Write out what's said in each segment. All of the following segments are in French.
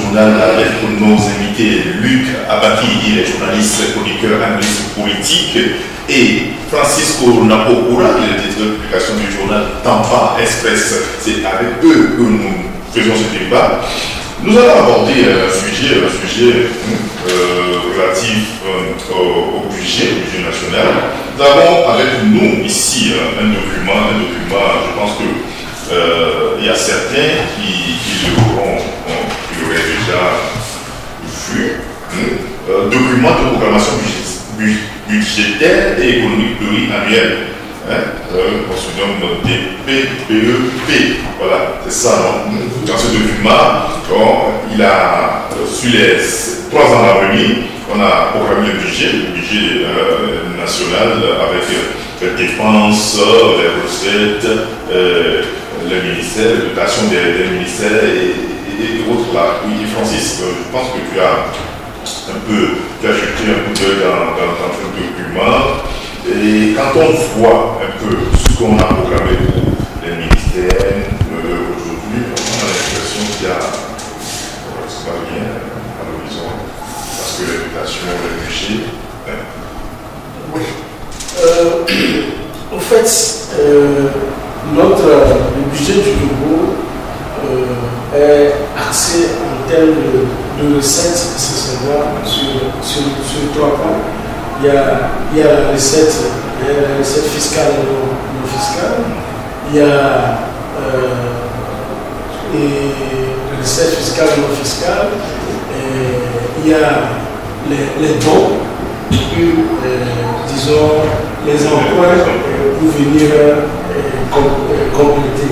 journal avec nos invités Luc Abaki, il est journaliste, chroniqueur, analyste politique, et Francisco Napokura, il est directeur de publication du journal Tampa Express. C'est avec eux que nous faisons ce débat. Nous allons aborder un sujet relatif au budget national. Nous avons avec nous ici un document, je pense que il y a certains qui l'auraient déjà vu. Document de programmation budgétaire et économique pluriannuelle. On se nomme DPPEP. Voilà, c'est ça. Dans ce document, il a, sur les 3 ans à venir, on a programmé le budget national avec les dépenses, les recettes, les ministères, les dotations des ministères et autres là. Oui, Francis, je pense que tu as jeté un coup d'œil dans ce document. Et quand on voit un peu ce qu'on a programmé pour les ministères aujourd'hui, on a l'impression qu'il y a c'est pas bien à l'horizon, parce que les dotations, les budgets. Oui. En fait, le budget du Togo est axé en termes de recettes, essentiellement sur 3 points. Il y a la recette fiscale et non fiscale. Il y a les recettes fiscales et non fiscales. Il y a les dons, disons, les emprunts pour venir compléter.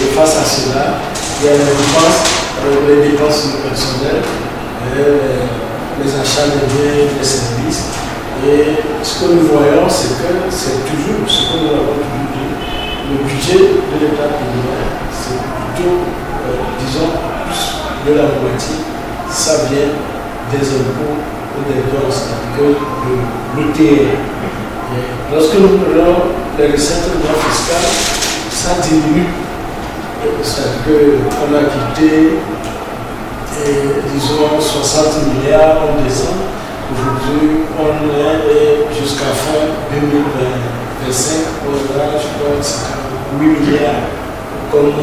Et face à cela, il y a les dépenses personnelles, les achats de biens et de services. Et ce que nous voyons, c'est que c'est toujours ce que nous avons toujours dit. Le budget de l'État togolais, c'est plutôt, disons, plus de la moitié. Ça vient des impôts ou des dons, c'est-à-dire de l'OTR. Lorsque nous prenons les recettes non fiscales, ça diminue. C'est-à-dire qu'on a quitté, disons, 60 milliards en décembre. Aujourd'hui, on est jusqu'à fin 2025, on a, je crois, 8 milliards comme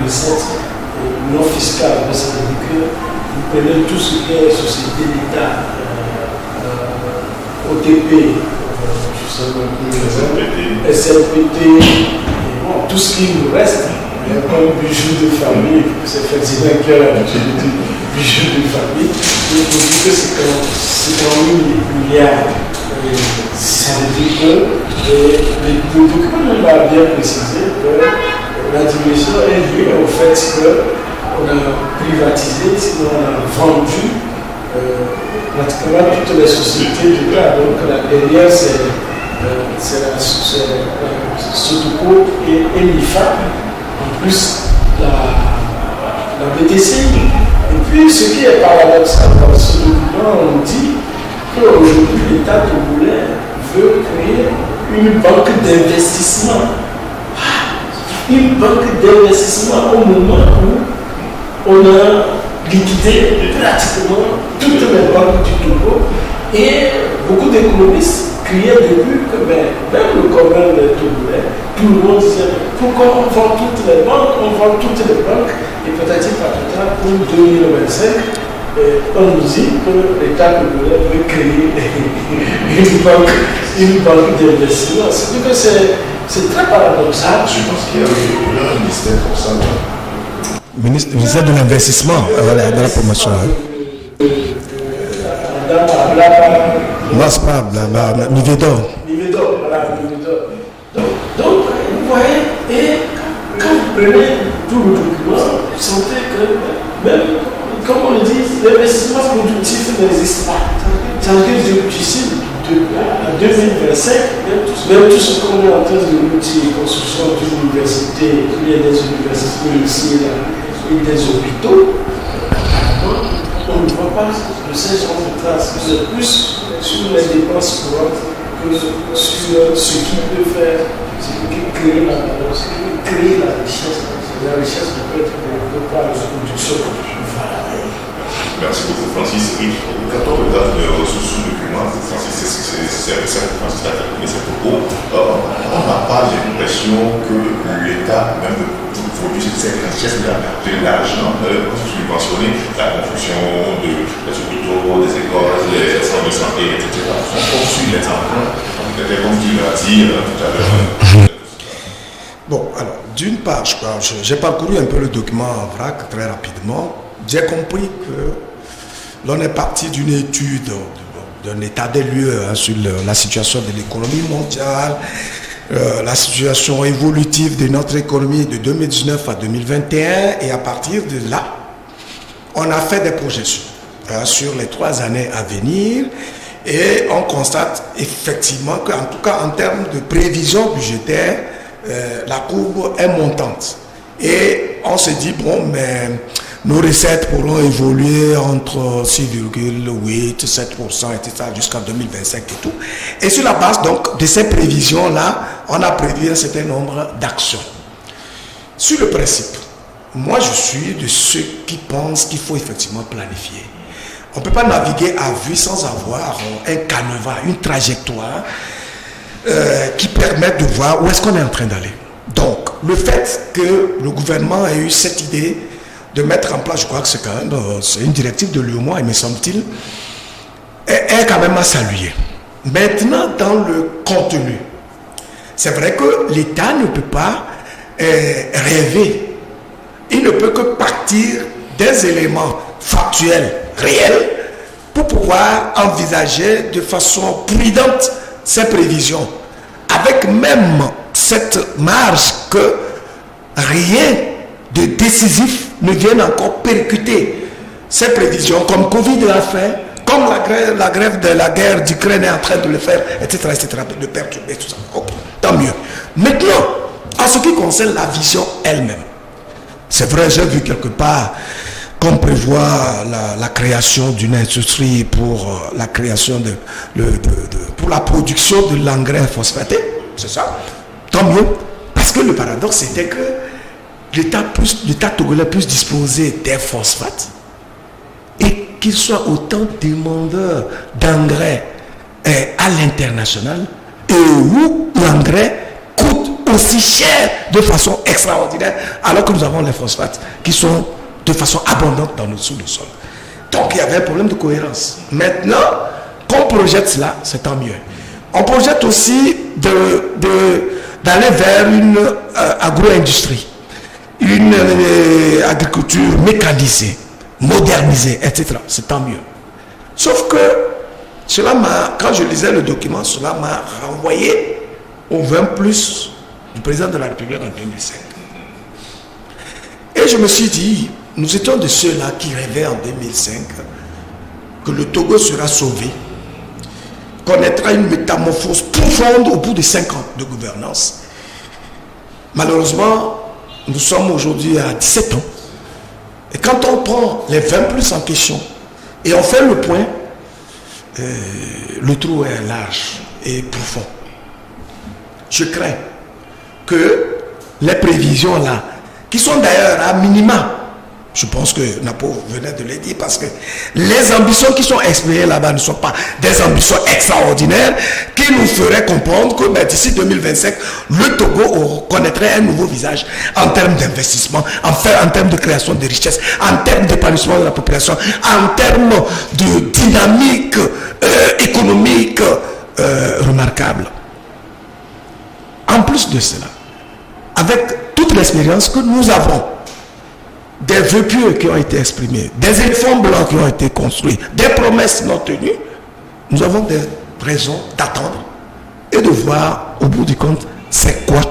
recette non fiscale. C'est-à-dire que vous prenez tout ce qui est société d'État, OTP, je sais pas plus, SLPT, bon, tout ce qui nous reste, comme bijoux de famille, c'est effectivement qui a l'habitude de dire bijoux de famille. Je vous dis que c'est quand même milliards. Ça veut dire que le document m'a bien précisé que la diminution est liée au fait qu'on a privatisé, sinon on a vendu pratiquement toutes les sociétés du cas. Donc la dernière, c'est Sotoco et l'IFA, en plus la BTC. Et puis ce qui est paradoxal dans ce document, on dit qu'aujourd'hui l'État togolais veut créer une banque d'investissement. Une banque d'investissement au moment où on a liquidé pratiquement toutes les banques du Togo. Et beaucoup d'économistes criaient depuis que même le commun des Togolais, tout le monde disait pourquoi on vend toutes les banques, et peut-être pas pour 2025. On nous dit que l'État togolais veut créer une banque d'investissement. C'est-à-dire que c'est très paradoxal. Je pense qu'il y a un ministère pour ça. Ministère de l'investissement, voilà, dans la promotion. Maspa, Nivedor. Donc, vous voyez, et quand vous prenez tout le document, vous sentez que même, comme on le dit, l'investissement productif n'existe pas. C'est-à-dire que d'ici à 2025, même tout ce qu'on est en train de nous dire, construction d'universités, il y a des universités ici et des hôpitaux, on ne voit pas de ces genres de traces. C'est plus sur les dépenses courantes que sur ce qui peut faire, ce qui peut créer la valeur, ce qui peut créer la richesse. la richesse ne peut être développée par la production. Merci beaucoup, Francis. Oui, quand on regarde sous le document, Francis, c'est Francis a terminé ses propos, on n'a pas l'impression que l'État, même produit cette richesse-là, de l'argent subventionné, la construction des hôpitaux, des écoles, des centres de santé, etc. On poursuit les emprunts, comme tu l'as dit tout à l'heure. Bon, alors, d'une part, j'ai parcouru un peu le document en vrac très rapidement. J'ai compris que l'on est parti d'une étude, d'un état des lieux sur la situation de l'économie mondiale, la situation évolutive de notre économie de 2019 à 2021, et à partir de là, on a fait des projections sur les 3 années à venir, et on constate effectivement qu'en tout cas en termes de prévision budgétaire, la courbe est montante. Et on se dit, bon, mais nos recettes pourront évoluer entre 6,8, 7%, etc. jusqu'en 2025 et tout. Et sur la base donc de ces prévisions-là, on a prévu un certain nombre d'actions. Sur le principe, moi je suis de ceux qui pensent qu'il faut effectivement planifier. On ne peut pas naviguer à vue sans avoir un canevas, une trajectoire qui permettent de voir où est-ce qu'on est en train d'aller. Donc, le fait que le gouvernement ait eu cette idée de mettre en place, je crois que c'est quand même c'est une directive de l'UEMOA, il me semble-t-il, est quand même à saluer. Maintenant, dans le contenu, c'est vrai que l'État ne peut pas rêver. Il ne peut que partir des éléments factuels, réels, pour pouvoir envisager de façon prudente ces prévisions, avec même cette marge que rien de décisif ne vienne encore percuter ces prévisions, comme Covid l'a fait, comme la grève de la guerre d'Ukraine est en train de le faire, etc., de perturber tout ça. Okay, tant mieux. Maintenant, en ce qui concerne la vision elle-même, c'est vrai, j'ai vu quelque part qu'on prévoit la création d'une industrie pour la création pour la production de l'engrais phosphaté, c'est ça, tant mieux, parce que le paradoxe c'était que l'État togolais puisse disposer des phosphates et qu'il soit autant demandeur d'engrais à l'international, et où l'engrais coûte aussi cher de façon extraordinaire, alors que nous avons les phosphates qui sont de façon abondante dans sous le sol. Donc il y avait un problème de cohérence. Maintenant qu'on projette cela, c'est tant mieux. On projette aussi d'aller vers une agro-industrie, une agriculture mécanisée, modernisée, etc. C'est tant mieux. Sauf que quand je lisais le document, cela m'a renvoyé au 20+ du président de la République en 2005. Et je me suis dit, nous étions de ceux-là qui rêvaient en 2005 que le Togo sera sauvé, connaîtra une métamorphose profonde au bout de 5 ans de gouvernance. Malheureusement, nous sommes aujourd'hui à 17 ans. Et quand on prend les 20+ en question et on fait le point, le trou est large et profond. Je crains que les prévisions là, qui sont d'ailleurs à minima, je pense que Napo venait de le dire, parce que les ambitions qui sont exprimées là-bas ne sont pas des ambitions extraordinaires qui nous feraient comprendre que d'ici 2025, le Togo connaîtrait un nouveau visage en termes d'investissement, en termes de création de richesses, en termes d'épanouissement de la population, en termes de dynamique économique remarquable. En plus de cela, avec toute l'expérience que nous avons, des vœux pieux qui ont été exprimés, des éléphants blancs qui ont été construits, des promesses non tenues, nous avons des raisons d'attendre et de voir au bout du compte c'est quoi.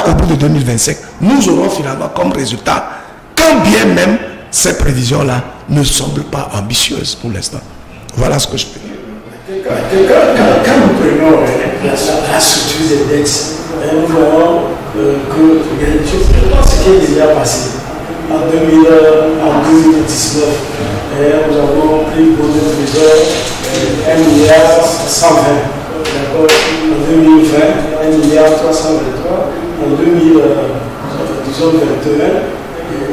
Au bout de 2025, nous aurons finalement comme résultat, quand bien même ces prévisions-là ne semblent pas ambitieuses pour l'instant. Voilà ce que je peux dire. Quand nous prenons la structure des dettes, nous voyons je pense ce qui est déjà passé. En 2019, nous avons pris pour le trésor 1,120 milliard. En 2020, 1,323 milliard. En 2021, disons 21,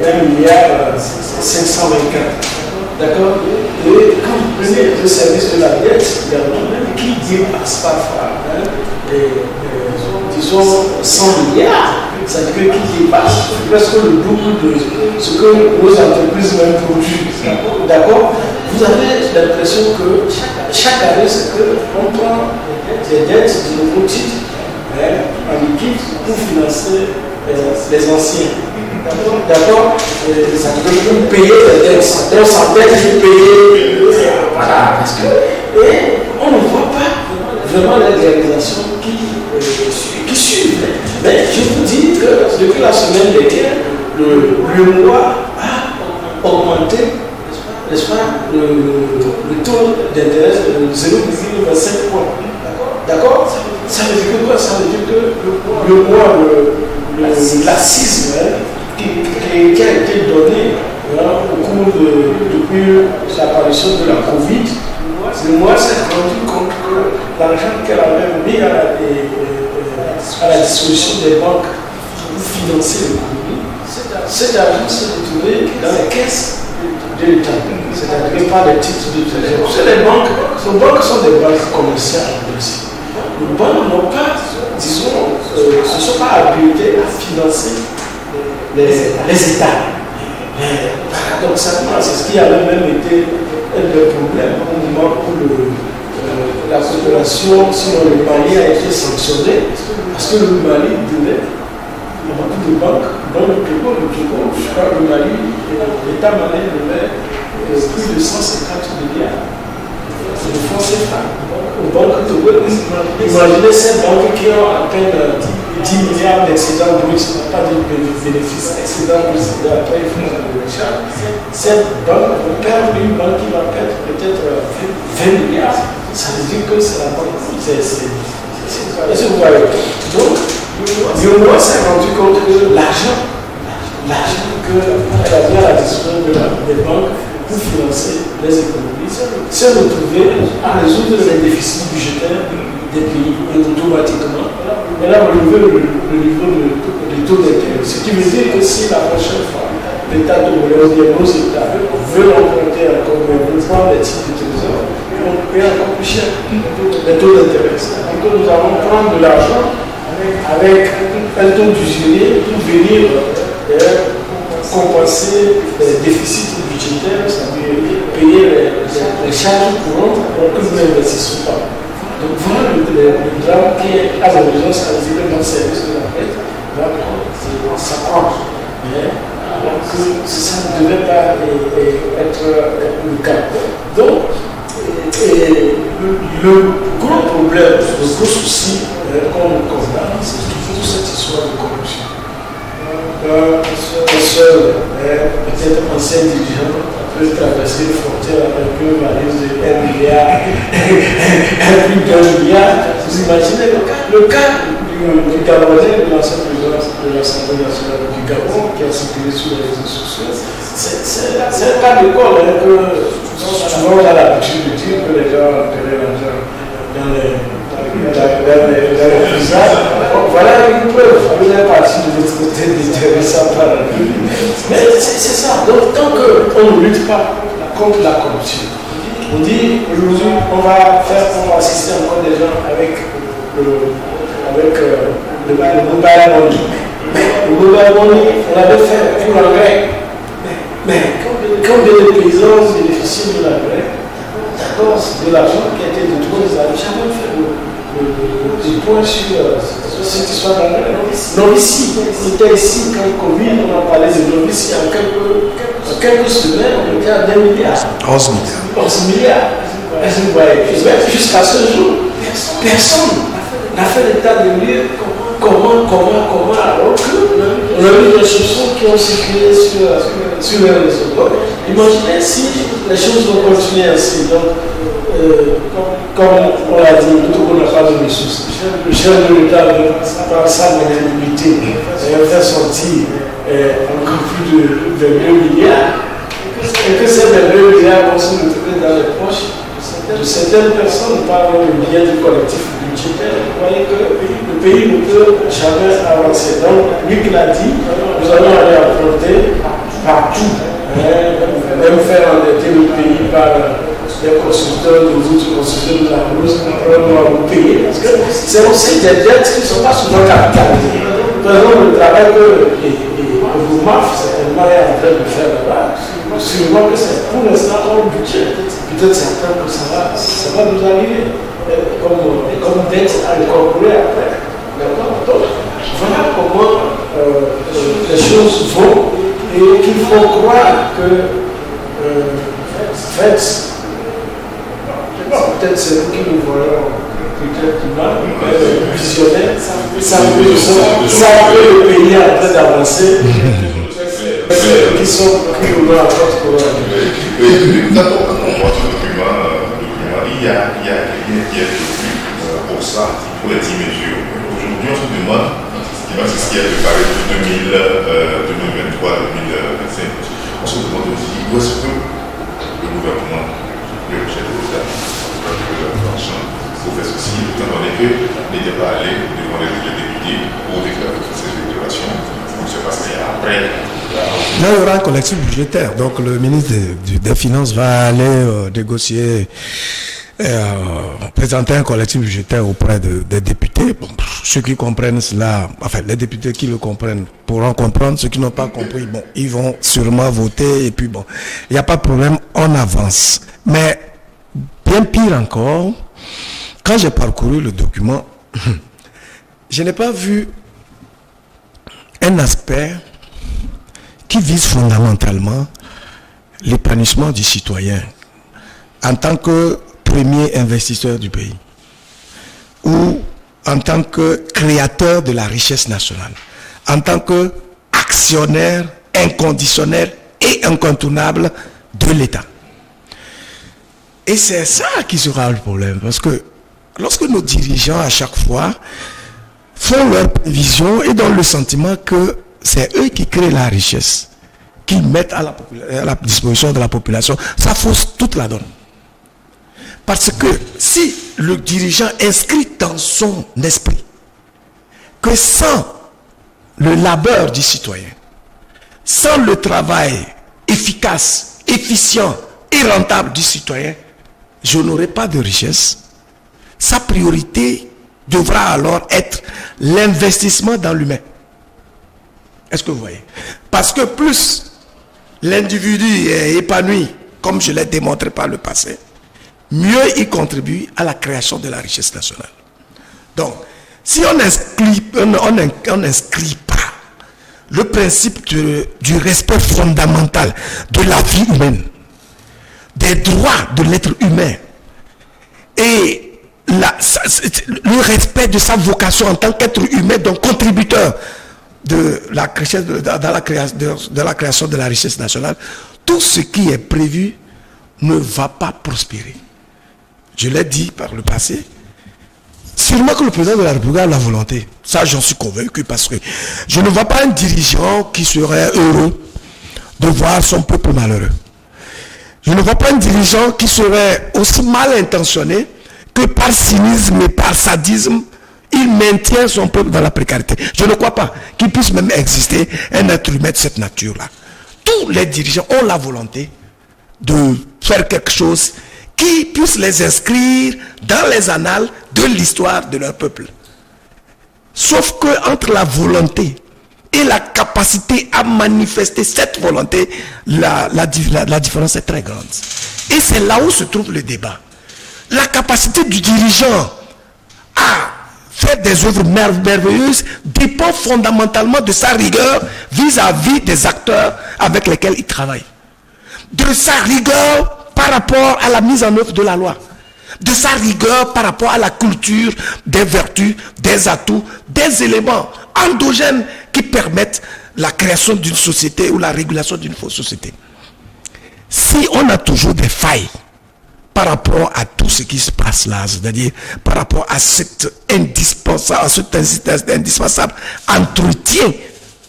1 milliard 524. D'accord? Et quand vous prenez le service de la dette, qui dépasse parfois, disons 100 milliards, c'est-à-dire qui dépasse presque le double de ce que nos entreprises même produisent. D'accord? Vous avez l'impression que chaque année, c'est qu'on prend des dettes de nouveaux titres en liquide pour financer les anciens. D'accord? Ça veut payer les dettes. Donc ça peut être payé. Voilà. Parce que, et on ne voit pas vraiment les réalisations qui suivent. Mais je vous dis que depuis la semaine dernière, le mois a augmenté, n'est-ce pas, le taux d'intérêt de 0,25 points. D'accord? Ça veut dire que quoi? Ça veut dire que le mois, l'assise qui a été donné au cours depuis l'apparition de la Covid, le mois s'est rendu compte que l'argent qu'elle avait mis à la disposition des banques pour financer l'économie, cet argent s'est retrouvé dans les caisses de l'État, c'est-à-dire pas des titres de trésor. Parce que les banques sont des banques commerciales aussi. Les banques n'ont pas, disons, ne sont pas habilitées à financer les États. Paradoxalement, c'est ce qui avait même été un des problèmes au moment où la coopération sur le Mali a été sanctionnée, parce que le Mali devait beaucoup de banques, dont le Togo, je crois, le Mali, l'État malien devait plus de 150 milliards de francs CFA aux banques Togo. Imaginez ces banques qui ont à peine 10 milliards d'excédents bruts, pas de bénéfices, excédents bruts, après ils font le charge. Cette banque vont perdre une banque qui va perdre peut-être 20 milliards. Ça veut dire que c'est la banque. Est-ce que vous voyez? Donc, Yomo s'est rendu compte que l'argent qu'elle avait à la disposition des banques pour financer les économies s'est retrouvé à résoudre les déficits budgétaires des pays et automatiquement elle a relevé le niveau de taux d'intérêt. Ce qui veut dire que si la prochaine fois l'État de nos États veut emprunter encore, veut prendre les titres de trésor, on paye encore plus cher les taux d'intérêt. C'est-à-dire que nous allons prendre de l'argent avec un taux d'usurier pour venir compenser les déficits budgétaires, c'est-à-dire payer les charges courantes pour que nous n'investissons pas. Donc voilà le drame qui est à l'horizon, ça veut dire que notre service de la dette va s'apprendre. Alors que ça ne devait pas être le cas. Donc, le gros problème, le gros souci qu'on constate, c'est toujours cette histoire de corruption. Peut-être ancien dirigeant peut traverser les frontières avec une valise de 1 milliard, plus d'1 milliard. Vous imaginez le cas du Gabonais, de l'ancien président de l'Assemblée nationale du Gabon, qui a circulé sur les réseaux sociaux. C'est un cas d'école que souvent on a l'habitude de dire que les gens enterraient l'argent dans les visages. Voilà une preuve. Vous avez parti de l'autre côté d'intérêt ça par la vie. Mais c'est ça. Donc tant qu'on ne lutte pas contre la corruption, on dit aujourd'hui on va assister encore des gens avec le mobile money. Le mobile money, on l'avait fait pour l'engrais. Mais quand les paysans bénéficient de l'engrais, d'accord, c'est de l'argent qui a été détourné, ils n'avaient jamais fait le point sur cette histoire d'engrais. Novici, on était ici quand le Covid, on a parlé de Novici en quelques semaines, on était à 2 milliards. 11 milliards. 11 milliards. Est-ce que vous voyez? Jusqu'à ce jour, personne n'a fait l'état de lieu. Comment, alors qu'on a eu des soupçons qui ont circulé sur les réseaux. Donc, imaginez si les choses vont continuer ainsi. Donc, comme on l'a dit, on n'a pas de ressources. Le chef de l'État, par sa magnanimité, a fait sortir encore plus de 22 milliards. Et que ces 22 milliards vont se retrouver dans les poches de certaines personnes par le biais du collectif budgétaire. Vous voyez que le pays ne peut jamais avancer. Donc, lui qui l'a dit, nous allons aller emprunter partout. Même faire endetter le pays par les constructeurs de routes, les constructeurs de la route, après on va vous payer. Parce que c'est aussi des dettes qui ne sont pas souvent capitalisées. Par exemple, le travail que le MAF certainement est en train de faire là-bas, sûrement que c'est pour l'instant hors budget. Peut-être certains que ça va nous arriver comme dette à incorporer après. Donc, voilà comment les choses vont et qu'il faut croire que peut-être c'est nous qui nous voyons peut-être mal, visionnaire, ça peut le pays en train d'avancer, qui sont pris au bas à force pour d'abord, quand on voit ce document, il y a quelqu'un qui est prévu pour ça, pour les 10 mesures. Aujourd'hui, on se demande ce qui est préparé pour 2023-2025. On se demande aussi où est-ce que le gouvernement, le chef de l'État, le gouvernement pour faire ceci, étant donné qu'il n'était pas allé devant les députés pour déclarer ces déclarations. Donc, c'est parce qu'après. Là, il y aura un collectif budgétaire. Donc, le ministre des Finances va aller négocier, présenter un collectif budgétaire auprès des députés. Bon, ceux qui comprennent cela, enfin, les députés qui le comprennent pourront comprendre. Ceux qui n'ont pas compris, bon, ils vont sûrement voter. Et puis, bon, il n'y a pas de problème, on avance. Mais, bien pire encore, quand j'ai parcouru le document, je n'ai pas vu un aspect qui vise fondamentalement l'épanouissement du citoyen en tant que premier investisseur du pays ou en tant que créateur de la richesse nationale, en tant que actionnaire inconditionnel et incontournable de l'État. Et c'est ça qui sera le problème, parce que lorsque nos dirigeants à chaque fois font leurs prévisions et donnent le sentiment que c'est eux qui créent la richesse, qui mettent à la disposition de la population, ça fausse toute la donne. Parce que si le dirigeant inscrit dans son esprit que sans le labeur du citoyen, sans le travail efficace, efficient et rentable du citoyen, je n'aurai pas de richesse, sa priorité devra alors être l'investissement dans l'humain. Est-ce que vous voyez? Parce que plus l'individu est épanoui, comme je l'ai démontré par le passé, mieux il contribue à la création de la richesse nationale. Donc, si on n'inscrit pas le principe du respect fondamental de la vie humaine, des droits de l'être humain et le respect de sa vocation en tant qu'être humain, donc contributeur de la création de la richesse nationale, tout ce qui est prévu ne va pas prospérer. Je l'ai dit par le passé. Sûrement que le président de la République a la volonté. Ça, j'en suis convaincu, parce que je ne vois pas un dirigeant qui serait heureux de voir son peuple malheureux. Je ne vois pas un dirigeant qui serait aussi mal intentionné que par cynisme et par sadisme, il maintient son peuple dans la précarité. Je ne crois pas qu'il puisse même exister un être humain de cette nature-là. Tous les dirigeants ont la volonté de faire quelque chose qui puisse les inscrire dans les annales de l'histoire de leur peuple. Sauf que entre la volonté et la capacité à manifester cette volonté, la différence est très grande. Et c'est là où se trouve le débat. La capacité du dirigeant à faire des œuvres merveilleuses dépend fondamentalement de sa rigueur vis-à-vis des acteurs avec lesquels il travaille. De sa rigueur par rapport à la mise en œuvre de la loi. De sa rigueur par rapport à la culture, des vertus, des atouts, des éléments endogènes qui permettent la création d'une société ou la régulation d'une fausse société. Si on a toujours des failles par rapport à tout ce qui se passe là, c'est-à-dire par rapport à cet indispensable entretien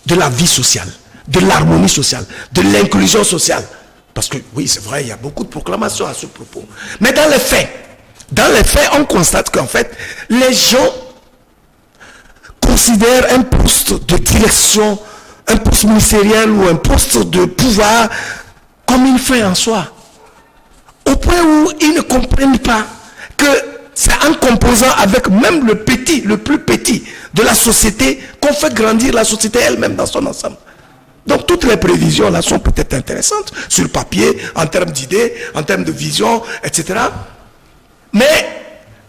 de la vie sociale, de l'harmonie sociale, de l'inclusion sociale, Parce que oui, c'est vrai, il y a beaucoup de proclamations à ce propos. Mais dans les faits, on constate qu'en fait, les gens considèrent un poste de direction, un poste ministériel ou un poste de pouvoir comme une fin en soi. Au point où ils ne comprennent pas que c'est en composant avec même le plus petit de la société qu'on fait grandir la société elle-même dans son ensemble. Donc toutes les prévisions là sont peut-être intéressantes sur le papier, en termes d'idées, en termes de vision, etc. Mais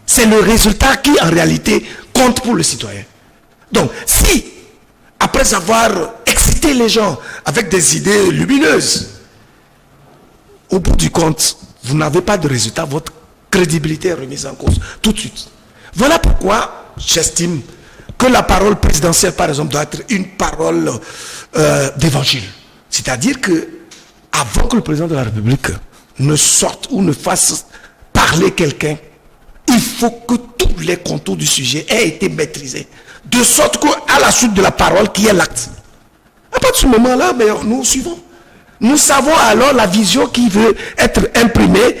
c'est le résultat qui en réalité compte pour le citoyen. Donc si, après avoir excité les gens avec des idées lumineuses, au bout du compte, vous n'avez pas de résultat, votre crédibilité est remise en cause tout de suite. Voilà pourquoi j'estime que la parole présidentielle, par exemple, doit être une parole d'évangile. C'est-à-dire que, avant que le président de la République ne sorte ou ne fasse parler quelqu'un, il faut que tous les contours du sujet aient été maîtrisés. De sorte qu'à la suite de la parole, qui est l'acte. À partir de ce moment-là, nous suivons. Nous savons alors la vision qui veut être imprimée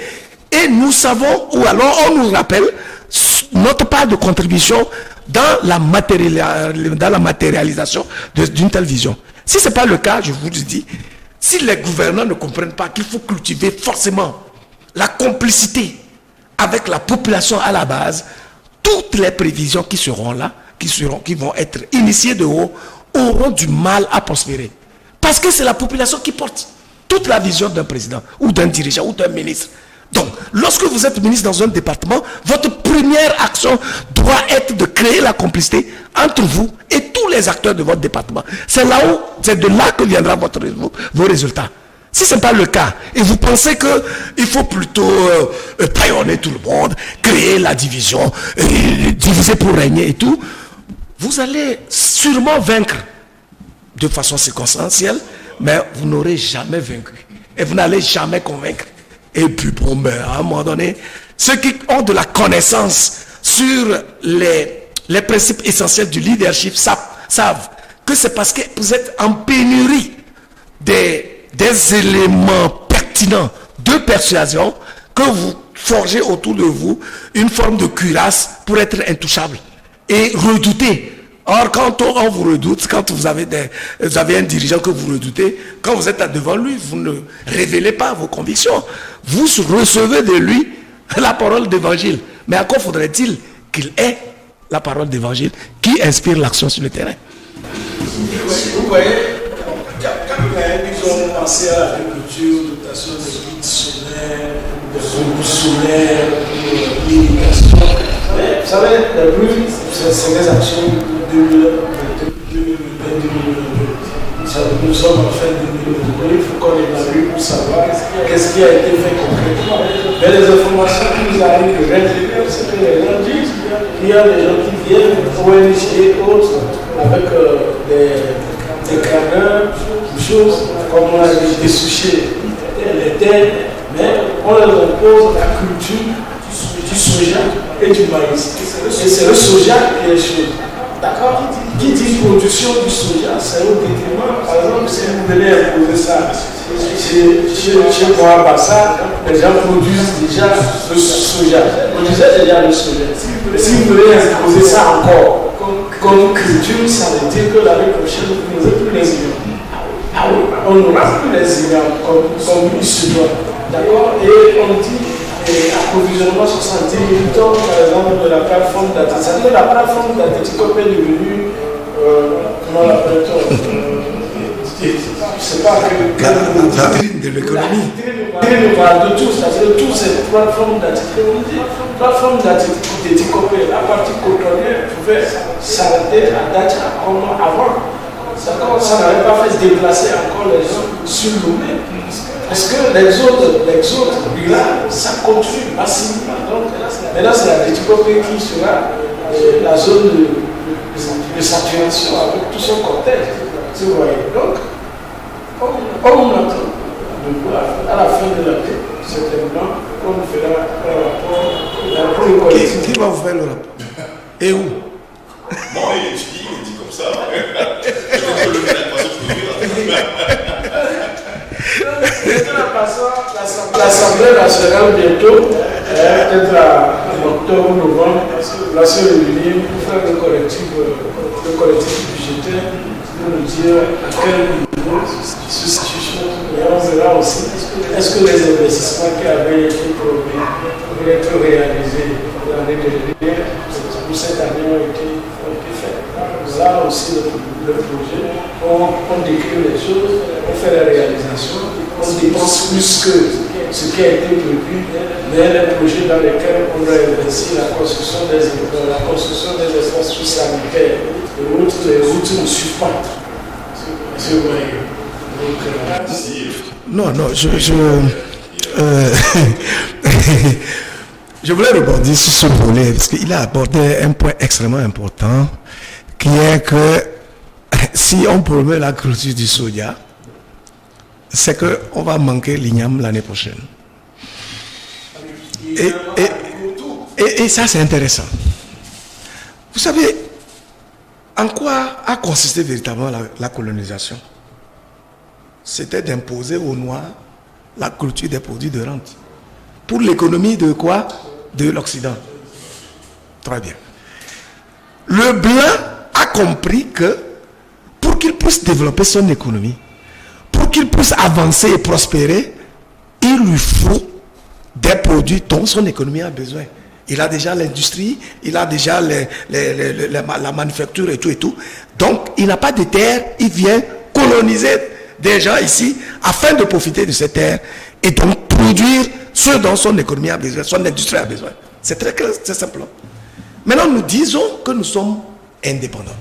et nous savons, ou alors on nous rappelle notre part de contribution dans la matérialisation d'une telle vision. Si ce n'est pas le cas, je vous le dis, si les gouvernants ne comprennent pas qu'il faut cultiver forcément la complicité avec la population à la base, toutes les prévisions qui seront là, qui vont être initiées de haut, auront du mal à prospérer. Parce que c'est la population qui porte toute la vision d'un président, ou d'un dirigeant, ou d'un ministre. Donc, lorsque vous êtes ministre dans un département, votre première action doit être de créer la complicité entre vous et tous les acteurs de votre département. C'est de là que viendra vos résultats. Si ce n'est pas le cas, et vous pensez qu'il faut plutôt taillonner tout le monde, créer la division, diviser pour régner et tout, vous allez sûrement vaincre de façon circonstancielle, mais vous n'aurez jamais vaincu. Et vous n'allez jamais convaincre. Et puis bon, à un moment donné, ceux qui ont de la connaissance sur les principes essentiels du leadership savent que c'est parce que vous êtes en pénurie des éléments pertinents de persuasion que vous forgez autour de vous une forme de cuirasse pour être intouchable et redouté. Or, quand on vous redoute, quand vous avez un dirigeant que vous redoutez, quand vous êtes devant lui, vous ne révélez pas vos convictions. Vous recevez de lui la parole d'évangile. Mais à quoi faudrait-il qu'il ait la parole d'évangile qui inspire l'action sur le terrain? Vous voyez, quand ils ont pensé à l'agriculture, dotation des guides solaires, des rebouts solaires, l'irrigation, vous savez, la pluie, c'est des actions de 2022. Nous sommes en fin 2022, il faut qu'on évalue pour savoir qu'est-ce qui a été fait concrètement. Mais les informations qui nous arrivent de l'intérieur, c'est que les gens disent qu'il y a des gens qui viennent, ONG et autres, avec des craneurs, des choses, comme on a dit, des souchets, les terres, mais on leur impose la culture du soja et du maïs. Et c'est le soja qui est chaud. D'accord? Qui dit production du soja, c'est au détriment. Par exemple, si vous venez imposer ça chez Moabassa, les gens produisent déjà le soja. On disait déjà le soja. Si vous voulez imposer ça encore comme culture, ça veut dire que l'année prochaine, vous n'aurez plus les imams. Ah oui, on n'aura plus les imams comme il se doit. D'accord? Et on dit approvisionnement 70 000 tonnes, par exemple, de la plateforme d'Atletico. La plateforme d'Atletico est devenue, comment on l'appelle-t-on, je ne sais pas la vitrine de l'économie. De tout, c'est-à-dire toutes ces plateformes d'Atletico. Plateforme d'Atletico, la partie cotonnière pouvait s'arrêter à Dacha comme avant. Ça n'avait pas fait se déplacer encore les gens sur Lomé. Parce que l'exode rural, ça continue massivement. Donc, maintenant, c'est la Éthiopie qui sera la zone de saturation avec tout son cortège. Vous voyez. Donc, comme on attend, à la fin de l'année, certainement, on fera un rapport. Qui va vous faire le rapport? Et où? Bon, il dit comme ça. De toute façon, L'Assemblée nationale bientôt, peut-être en octobre ou novembre, va se réunir pour faire le collectif budgétaire pour nous dire à quel niveau se situe. Et on verra aussi est-ce que les investissements qui avaient été promis pour être réalisés l'année dernière, pour cette année, ont été faits. Là aussi, le projet, on décrit les choses, on fait la réalisation, on dépense plus que ce qui a été prévu, mais les projets dans lesquels on a investi la construction des espaces sanitaires, les routes ne suivent pas. Non, je voulais rebondir sur ce volet parce qu'il a abordé un point extrêmement important qui est que si on promet la culture du soja, c'est qu'on va manquer l'igname l'année prochaine. Et ça, c'est intéressant. Vous savez, en quoi a consisté véritablement la colonisation? C'était d'imposer aux Noirs la culture des produits de rente. Pour l'économie de quoi? De l'Occident. Très bien. Le blanc a compris que pour qu'il puisse développer son économie, pour qu'il puisse avancer et prospérer, il lui faut des produits dont son économie a besoin. Il a déjà l'industrie, il a déjà la manufacture et tout. Donc, il n'a pas de terre, il vient coloniser des gens ici afin de profiter de cette terre et donc produire ce dont son économie a besoin, son industrie a besoin. C'est très clair, c'est simple. Maintenant, nous disons que nous sommes indépendants.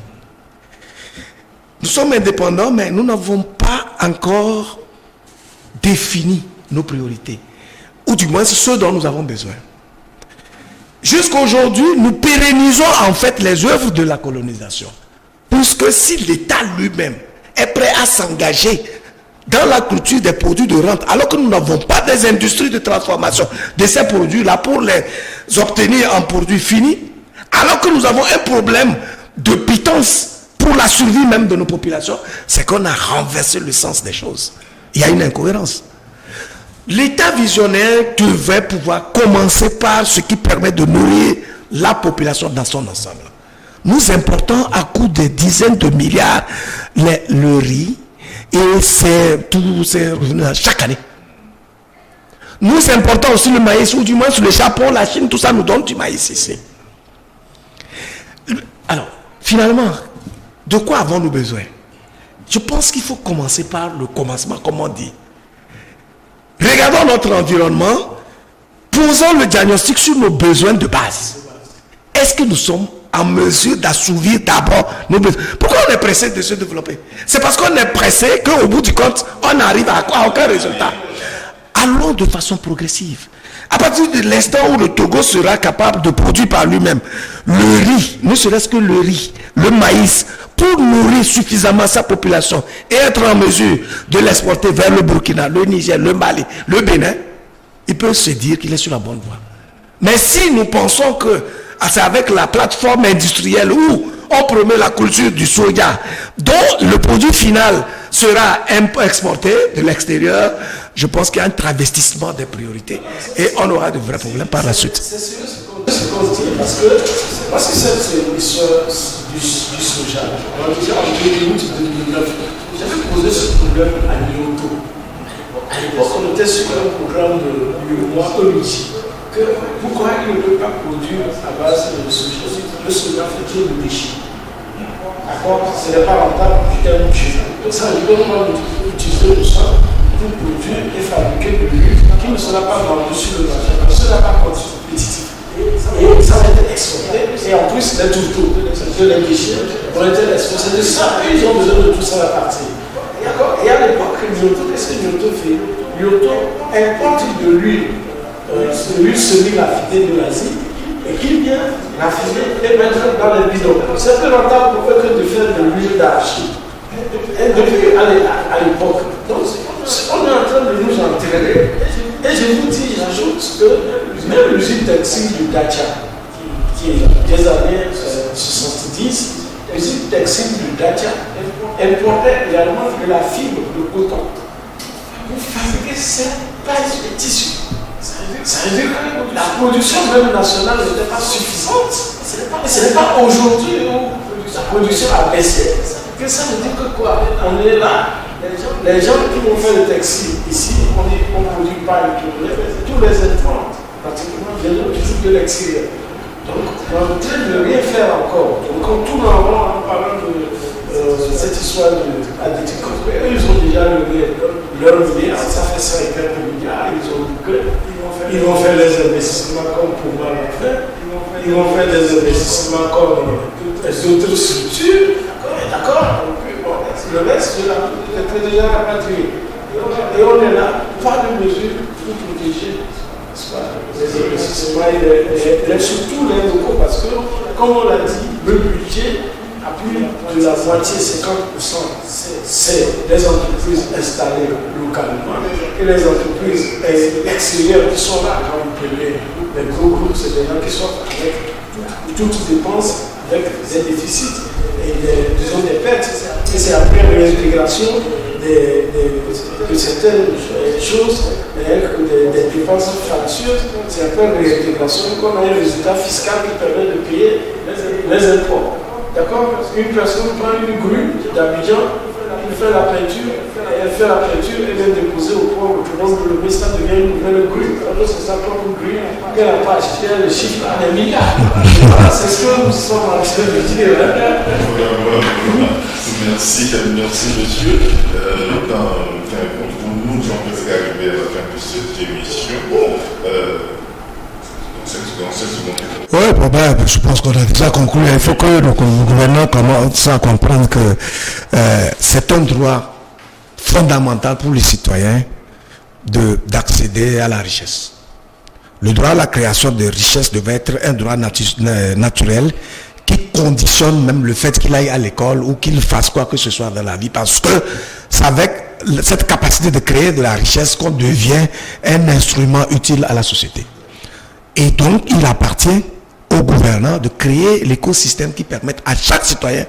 Nous sommes indépendants, mais nous n'avons pas encore défini nos priorités, ou du moins ce dont nous avons besoin. Jusqu'à aujourd'hui, nous pérennisons en fait les œuvres de la colonisation. Puisque si l'État lui-même est prêt à s'engager dans la culture des produits de rente, alors que nous n'avons pas des industries de transformation de ces produits-là pour les obtenir en produits finis, alors que nous avons un problème de pitance pour la survie même de nos populations, c'est qu'on a renversé le sens des choses. Il y a une incohérence. L'État visionnaire devait pouvoir commencer par ce qui permet de nourrir la population dans son ensemble. Nous importons à coût de dizaines de milliards le riz et tous ces revenus chaque année. Nous importons aussi le maïs, ou du moins sur le Japon, la Chine, tout ça nous donne du maïs ici. Alors, finalement, de quoi avons-nous besoin? Je pense qu'il faut commencer par le commencement, comme on dit. Regardons notre environnement, posons le diagnostic sur nos besoins de base. Est-ce que nous sommes en mesure d'assouvir d'abord nos besoins? Pourquoi on est pressé de se développer? C'est parce qu'on est pressé qu'au bout du compte, on n'arrive à aucun résultat. Allons de façon progressive. À partir de l'instant où le Togo sera capable de produire par lui-même le riz, ne serait-ce que le riz, le maïs, pour nourrir suffisamment sa population et être en mesure de l'exporter vers le Burkina, le Niger, le Mali, le Bénin, il peut se dire qu'il est sur la bonne voie. Mais si nous pensons que c'est avec la plateforme industrielle où on promet la culture du soja, dont le produit final sera exporté de l'extérieur, je pense qu'il y a un travestissement des priorités et on aura de vrais problèmes par la suite. C'est sûr ce qu'on dit, parce que cette histoire du soja, on a déjà en 2008-2009, j'avais posé ce problème à Nyoto. À l'époque, on était sur un programme de l'UEMOA Euruti. Pourquoi il ne peut pas produire à base de soja? Le soja fait trop de déchets. D'accord? Ce n'est pas rentable pour terme du. Donc ça veut dire qu'on va utiliser le sol pour produire et fabriquer de l'huile qui ne sera pas vendue sur le marché. Parce que ce n'est pas compétitif. Et ça va être exporté. Et en plus, les tourteaux, les déchets, vont être exportés. C'est ça, ils ont besoin de tout ça à partir. D'accord? Et à l'époque, Nyoto, qu'est-ce que Nyoto fait? Nyoto importe de l'huile semi-raffinée de l'Asie et qui vient raffiner et mettre dans les bidons. C'est plus rentable pour eux que de faire de l'huile d'arachide. Et depuis à l'époque, donc on est en train de nous entraîner. Et je vous dis, j'ajoute que même l'usine textile du Dacia, qui est des années 70, l'usine textile du Dacia importait également de la fibre de coton. pour fabriquer ces pailles et tissus. Ça veut dire que la production même nationale n'était pas suffisante. Ce n'est pas aujourd'hui où la production a baissé. Ça veut dire que quoi? On est là. Les gens qui vont faire le textile ici, on ne produit pas tous les intrants, pratiquement, viennent toujours de l'extérieur. Donc, on est en train de rien faire encore. Donc, on tourne en rond en parlant de cette histoire d'additifs. Ils ont déjà levé leur milliard, ça fait 5 milliards. Ils vont faire les investissements comme Puma l'a fait. Ils vont faire des investissements comme d'autres structures. D'accord? Le reste est déjà rapatrié. Et on est là, pas de mesures pour protéger les investissements et surtout les locaux, parce que, comme on l'a dit, le budget à plus de la moitié, 50%, c'est les entreprises installées localement et les entreprises extérieures qui sont là quand vous prenez les gros groupes, c'est des gens qui sont avec toutes dépenses, avec des déficits et des pertes. Et c'est après réintégration de certaines choses, des dépenses factieuses, c'est après réintégration qu'on a un résultat fiscal qui permet de payer les impôts. D'accord? Une personne prend une grue d'Abidjan, elle fait la peinture, et vient déposer au port autonome de l'Ouest, ça devient une nouvelle grue. Alors c'est sa propre grue qu'elle n'a pas acheté, le chiffre à des milliards. Voilà, c'est ce que nous sommes en train de dire. Merci monsieur. Pour nous, qui sommes presque arrivés à la fin de cette émission. Oui, je pense qu'on a déjà conclu. Il faut que le gouvernement commence à comprendre que c'est un droit fondamental pour les citoyens d'accéder à la richesse. Le droit à la création de richesse devait être un droit naturel qui conditionne même le fait qu'il aille à l'école ou qu'il fasse quoi que ce soit dans la vie, parce que c'est avec cette capacité de créer de la richesse qu'on devient un instrument utile à la société. Et donc, il appartient au gouvernant de créer l'écosystème qui permette à chaque citoyen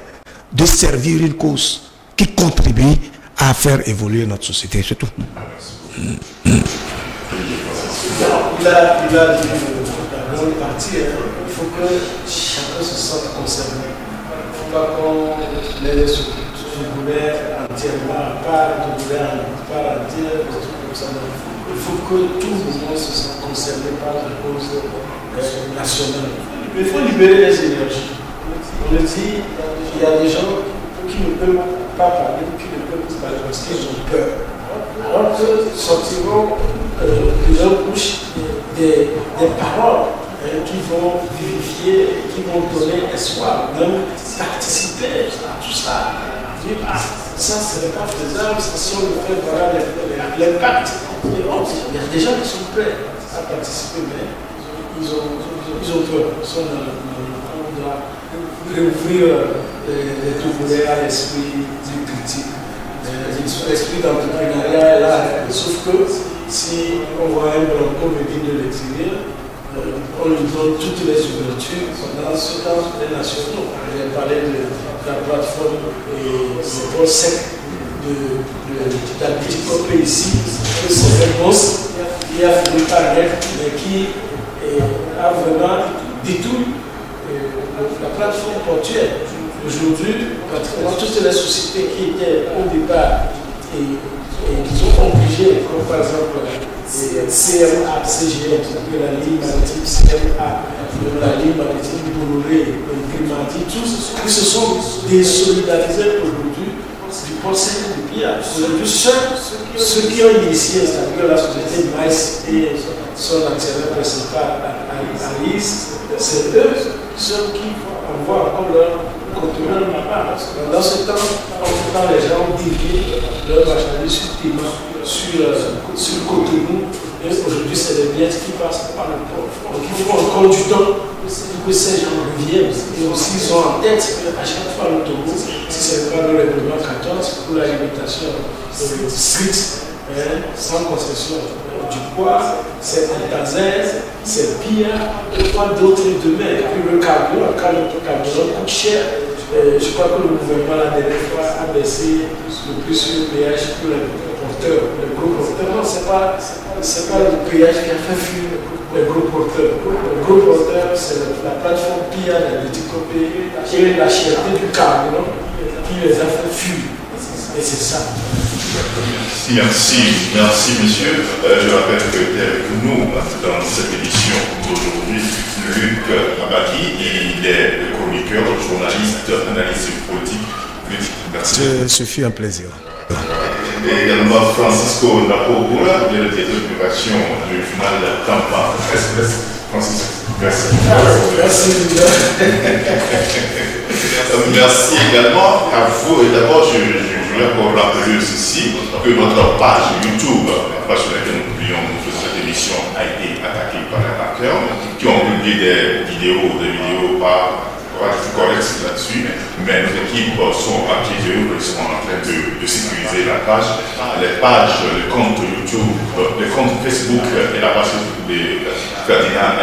de servir une cause qui contribue à faire évoluer notre société, c'est tout. Il a dit la bonne partie, il faut que chacun se sente concerné. Il ne faut pas qu'on les gouverne entièrement à part, de gouverne à part entière, comme ça. Il faut que tout le monde se sente concerné par la cause nationale. Il faut libérer les énergies. On le dit, il y a des gens qui ne peuvent pas parler, qui ne peuvent pas parler parce qu'ils ont peur. Alors que sortiront de leur bouche des paroles qui vont vérifier, qui vont donner espoir, même participer à tout ça. Dire, ça, ce n'est pas faisable, si on le fait, voilà l'impact. Il y a des gens qui sont prêts à participer, mais ils ont peur. On doit réouvrir les tournées à l'esprit du critique. L'esprit d'entrepreneuriat est là. Sauf que si on voit un blanco venir de l'extérieur, on lui donne toutes les ouvertures pendant ce temps les nationaux. J'ai parlé de la plateforme et c'est pour sec d'habitude qu'on ici, que c'est un monstre qui a fini par naître, mais qui a vraiment détruit la plateforme portuaire. Aujourd'hui, pratiquement toutes les sociétés qui étaient au départ et qui sont obligées, comme par exemple CMA, CGM, la ligne maritime CMA, la ligne maritime Bolloré, Grimandi, tous qui se sont désolidarisés aujourd'hui du port sec de Pia. Aujourd'hui, ceux qui ont initié, c'est-à-dire la société Maïs et son actionnaire principal, Alice, c'est eux ceux qui envoient encore leur conteneur là-bas. Dans ce temps, quand les gens dirigent leur marchandises sur Pima, sur Cotonou, et aujourd'hui c'est les billets qui passent par le port. Donc il faut encore du temps pour que ces gens reviennent. Et aussi ils ont en tête à chaque fois l'autobus, si c'est pas le règlement 14 pour la limitation stricte, sans concession du poids, c'est Antazer, c'est Pia, et quoi d'autres demain. Et puis le carburant, quand notre carburant coûte cher, Je crois que le gouvernement la dernière fois a baissé le plus le péage pour les porteurs. Les gros porteurs, non, c'est pas le péage qui a fait fuir les gros porteurs. Les gros porteurs, c'est la plateforme qui a les déticopés et la cherté du camion qui les a fait fuir. Et c'est ça. Merci monsieur. Je rappelle que tu es avec nous dans cette édition d'aujourd'hui. Luc Abaki, il est chroniqueur, journaliste, analyste politique. Merci. Ce fut un plaisir. Et également Francisco Napogoula, il est le directeur de publication du journal Tampa Express. Francisco, merci. Merci. Merci également à vous. Et d'abord, je voulais encore rappeler ceci, que notre page YouTube, la page sur laquelle nous publions cette émission, a été attaquée par les hackers qui ont publié des vidéos pas correctes là-dessus, mais nos équipes sont à pied d'œuvre, ils sont en train de sécuriser la page. Les pages, les comptes YouTube, les comptes Facebook et la page de Ferdinand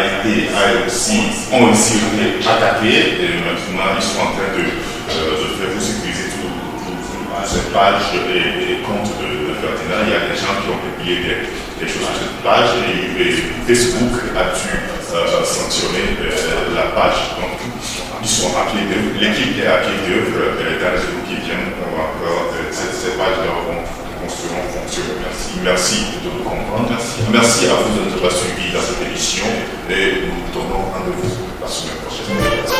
ont aussi été attaqués et maintenant ils sont en train de faire sécuriser toutes ces pages et comptes de Ferdinand. Il y a des gens qui ont publié des choses sur cette page et Facebook a dû sanctionner la page. Donc, ils sont à pied d'œuvre, l'équipe est à pied d'œuvre, dans les jours qui viennent, ces pages-là fonctionner. Merci de nous comprendre. Merci à vous de nous avoir suivis dans cette émission et nous vous donnons rendez-vous la semaine prochaine.